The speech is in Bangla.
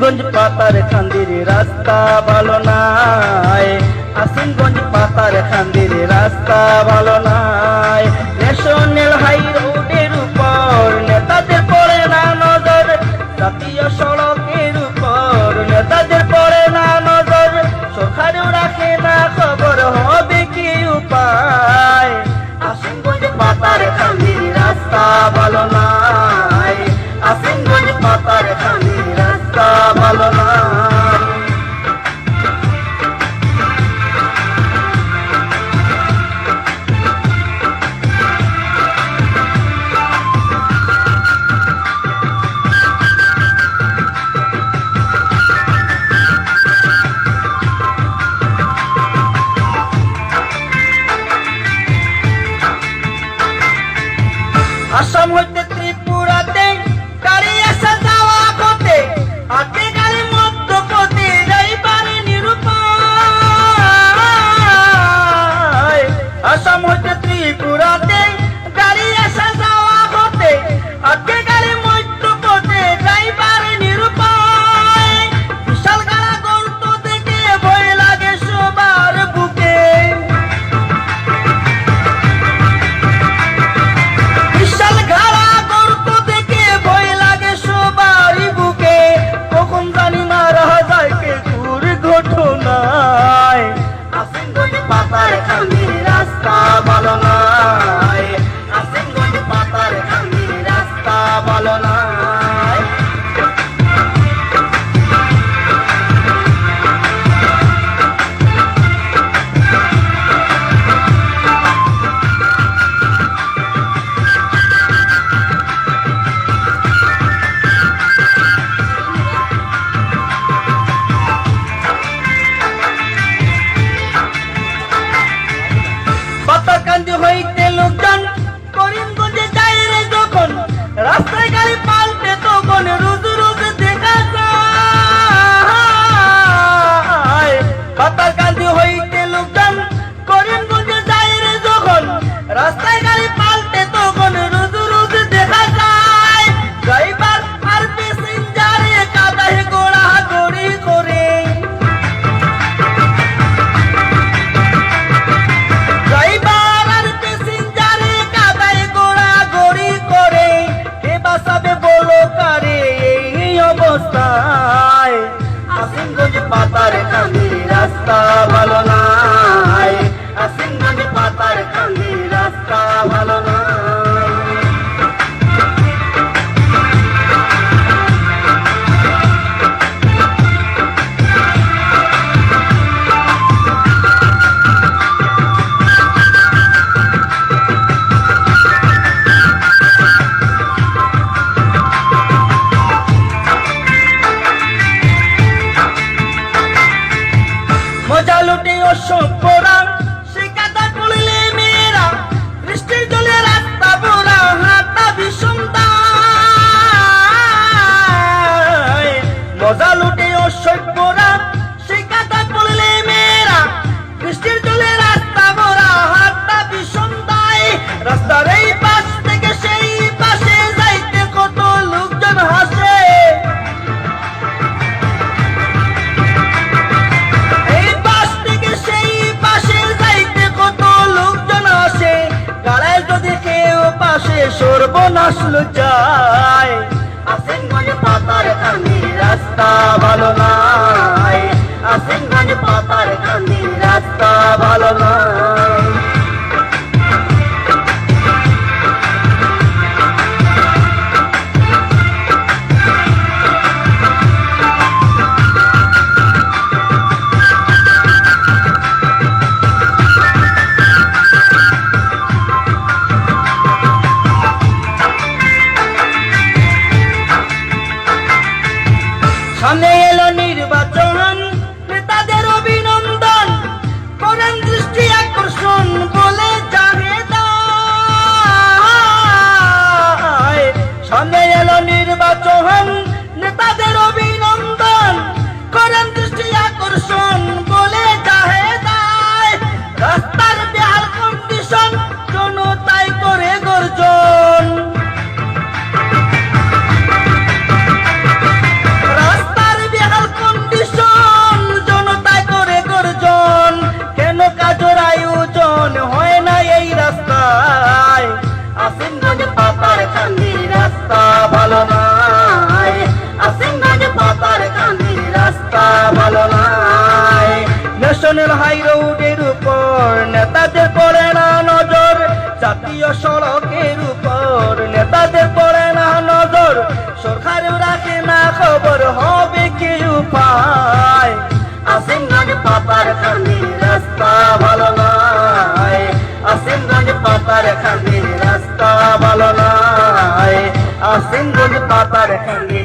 আসিমগঞ্জ পাতার খান্দির রাস্তা ভালো নাই, আসিমগঞ্জ পাতার খান্দির রাস্তা ভালো নাই। ন্যাশনাল হাই রোডের উপর নেতাদের পড়ে না নজর, জাতীয় সড়কের উপর নেতাদের পড়ে না নজর, সরকারও রাখে না খবর হবে কি উপায়। আসিমগঞ্জ পাতার খান্দির রাস্তা ভালো নাই, আসিমগঞ্জ পাতার খান্দির রাস্তা ভালো নাই। আসাম হইতে ত্রিপুরাতে গাড়ি আসা যাওয়া পথে, আগে গাড়ি মধ্যপথে যাইবারে নিরুপায়। আসাম হইতে ত্রিপুরাতে গাড়ি আসা যাওয়া পথে, আগে গাড়ি মধ্যপথে যাইবারে নিরুপায়। বিশাল গাড়া গর্ত থেকে ভয় লাগে সবার বুকে, আসিমগঞ্জ পাতার খান্দির রাস্তা ভালো নাই, আসিমগঞ্জ পাতার খান্দির রাস্তা ভালো নাই। পাতাকান্দি হইতে লোকজন করিমগঞ্জে যায় রে যখন, রাস্তায় গাড়ি পাল্টে তখন রোজ রোজ দেখা যায়। পাতাকান্দি হইতে লোকজন করিমগঞ্জে যায় রে যখন, রাস্তায় গাড়ি পাল্টে তখন রোজ রোজ দেখা যায়। ড্রাইভার আর প্যাসেঞ্জারে কাদায় গোড়াগড়ি করে, আসিমগঞ্জ পাতার খান্দির রাস্তা ভালো নাই, আসিমগঞ্জ পাতার খান্দির রাস্তা ভালো নাই। মজা লুটে অসভ্যরা সে কাদা পড়লে মেয়েরা, বৃষ্টির জলে রাস্তা ভরা হাঁটা ভীষণ দায়। মজা লুটে অসভ্যরা সে কাদা পড়লে মেয়েরা, বৃষ্টির জলে রাস্তা ভরা হাঁটা ভীষণ দায়। রাস্তার এই পাশ থেকে সেই পাশে যাইতে কত লোকজন হাসে, সর্বনাশ যায়। আসিমগঞ্জ পাতার খান্দির রাস্তা ভালো নাই, আসিমগঞ্জ পাতার খান্দির রাস্তা ভালো নাই। নেতাদের পড়ে না নজর জাতীয় সড়কের উপর, নেতাদের পড়ে না নজর, সরকারেও রাখে না খবর, হবে কি উপায়? আসিমগঞ্জ পাতারখানি রাস্তা ভালো নয়, আসিমগঞ্জ পাতারখানি রাস্তা ভালো নয়, আসিমগঞ্জ পাতারখানি